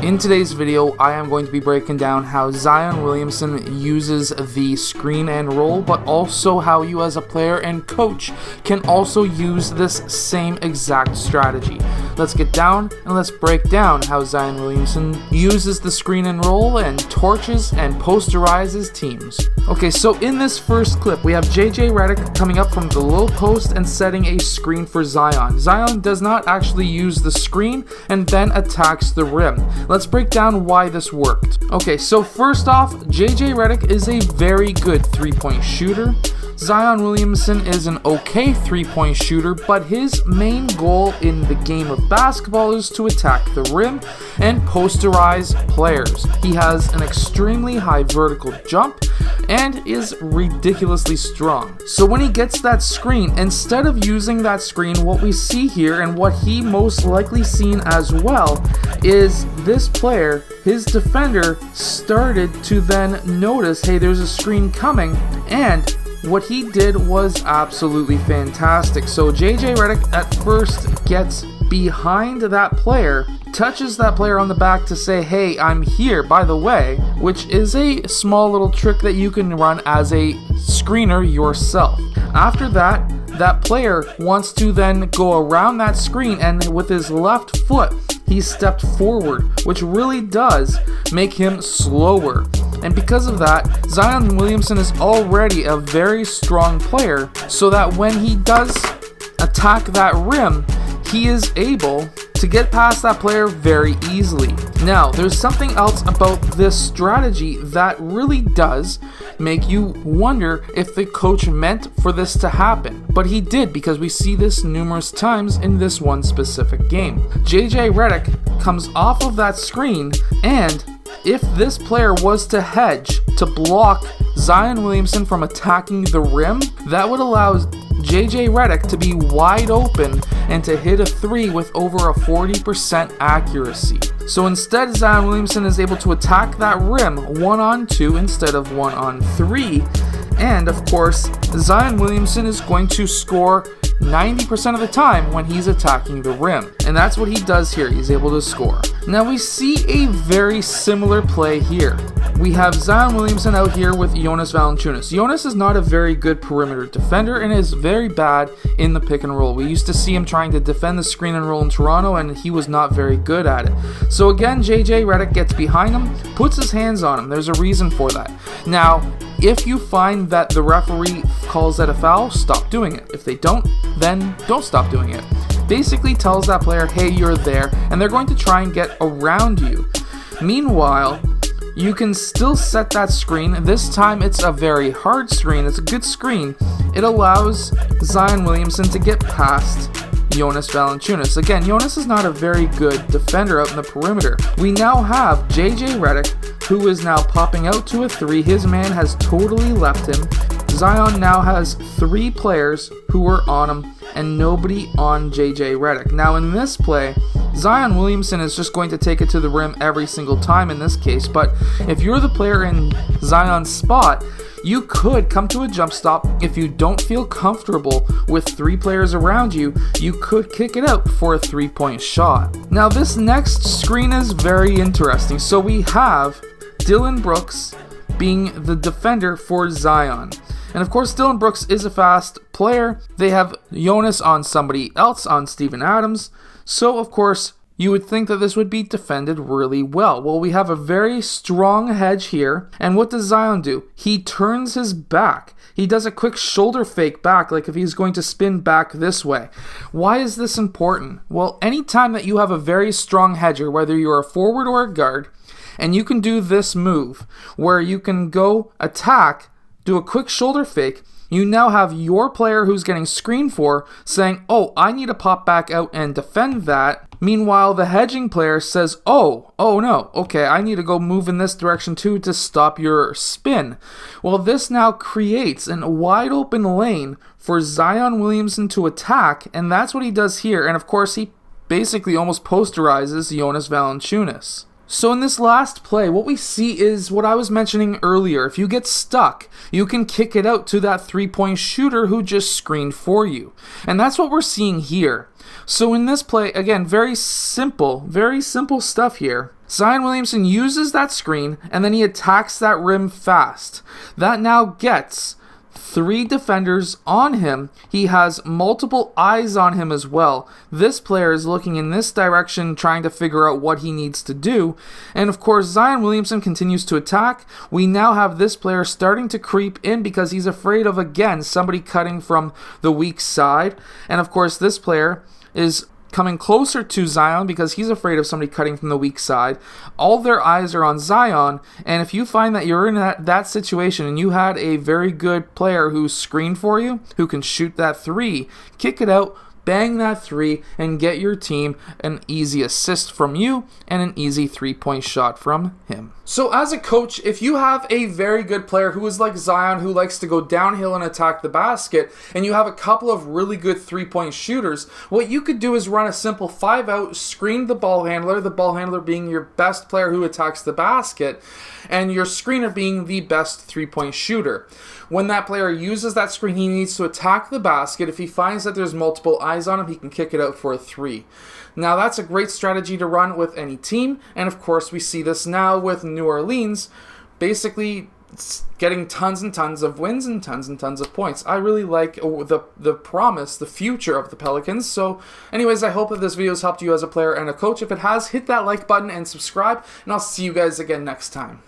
In today's video, I am going to be breaking down how Zion Williamson uses the screen and roll, but also how you as a player and coach can also use this same exact strategy. Let's get down and let's break down how Zion Williamson uses the screen and roll and torches and posterizes teams. Okay, so in this first clip, we have JJ Redick coming up from the low post and setting a screen for Zion. Zion does not actually use the screen and then attacks the rim. Let's break down why this worked. Okay, so first off, JJ Redick is a very good three-point shooter. Zion Williamson is an okay three-point shooter, but his main goal in the game of basketball is to attack the rim and posterize players. He has an extremely high vertical jump and is ridiculously strong. So when he gets that screen, instead of using that screen, what we see here and what he most likely seen as well is this player, his defender, started to then notice, hey, there's a screen coming, and what he did was absolutely fantastic. So JJ Redick at first gets behind that player, touches that player on the back to say, hey, I'm here, by the way, which is a small little trick that you can run as a screener yourself. After that, that player wants to then go around that screen, and with his left foot, he stepped forward, which really does make him slower. And because of that, Zion Williamson is already a very strong player, so that when he does attack that rim, he is able to get past that player very easily. Now, there's something else about this strategy that really does make you wonder if the coach meant for this to happen. But he did, because we see this numerous times in this one specific game. JJ Redick comes off of that screen, and if this player was to hedge to block Zion Williamson from attacking the rim, that would allow JJ Redick to be wide open and to hit a three with over a 40% accuracy. So instead, Zion Williamson is able to attack that rim 1-on-2 instead of 1-on-3. And of course, Zion Williamson is going to score 90% of the time when he's attacking the rim. And that's what he does here. He's able to score. Now we see a very similar play here. We have Zion Williamson out here with Jonas Valanciunas. Jonas is not a very good perimeter defender and is very bad in the pick and roll. We used to see him trying to defend the screen and roll in Toronto, and he was not very good at it. So again, JJ Redick gets behind him, puts his hands on him. There's a reason for that. Now, if you find that the referee calls that a foul, stop doing it. If they don't, then don't stop doing it. Basically tells that player, hey, you're there, and they're going to try and get around you. Meanwhile, you can still set that screen. This time it's a very hard screen. It's a good screen. It allows Zion Williamson to get past Jonas Valanciunas. Again, Jonas is not a very good defender out in the perimeter. We now have JJ Redick, who is now popping out to a three. His man has totally left him. Zion now has three players who are on him and nobody on JJ Redick. Now in this play, Zion Williamson is just going to take it to the rim every single time in this case, but if you're the player in Zion's spot, you could come to a jump stop. If you don't feel comfortable with three players around you, you could kick it out for a three-point shot. Now this next screen is very interesting. So we have Dillon Brooks being the defender for Zion. And of course, Dillon Brooks is a fast player. They have Jonas on somebody else, on Steven Adams. So of course, you would think that this would be defended really well. Well, we have a very strong hedge here. And what does Zion do? He turns his back. He does a quick shoulder fake back, like if he's going to spin back this way. Why is this important? Well, anytime that you have a very strong hedger, whether you're a forward or a guard, and you can do this move where you can go attack, do a quick shoulder fake, you now have your player who's getting screened for saying, oh, I need to pop back out and defend that. Meanwhile, the hedging player says, oh no, okay, I need to go move in this direction too to stop your spin. Well, this now creates a wide open lane for Zion Williamson to attack, and that's what he does here. And of course, he basically almost posterizes Jonas Valanciunas. So in this last play, what we see is what I was mentioning earlier. If you get stuck, you can kick it out to that three-point shooter who just screened for you. And that's what we're seeing here. So in this play, again, very simple stuff here. Zion Williamson uses that screen, and then he attacks that rim fast. That now gets 3 defenders on him. He has multiple eyes on him as well. This player is looking in this direction, trying to figure out what he needs to do. And of course, Zion Williamson continues to attack. We now have this player starting to creep in because he's afraid of, again, somebody cutting from the weak side. And of course, this player is coming closer to Zion because he's afraid of somebody cutting from the weak side. All their eyes are on Zion, and if you find that you're in that situation and you had a very good player who screened for you, who can shoot that 3, kick it out, bang that 3, and get your team an easy assist from you and an easy 3-point shot from him. So as a coach, if you have a very good player who is like Zion, who likes to go downhill and attack the basket, and you have a couple of really good 3-point shooters, what you could do is run a simple 5-out, screen the ball handler being your best player who attacks the basket, and your screener being the best 3-point shooter. When that player uses that screen, he needs to attack the basket. If he finds that there's multiple eyes on him, he can kick it out for a 3. Now, that's a great strategy to run with any team, and of course, we see this now with New Orleans, basically getting tons and tons of wins and tons of points. I really like the promise, the future of the Pelicans. So anyways, I hope that this video has helped you as a player and a coach. If it has, hit that like button and subscribe, and I'll see you guys again next time.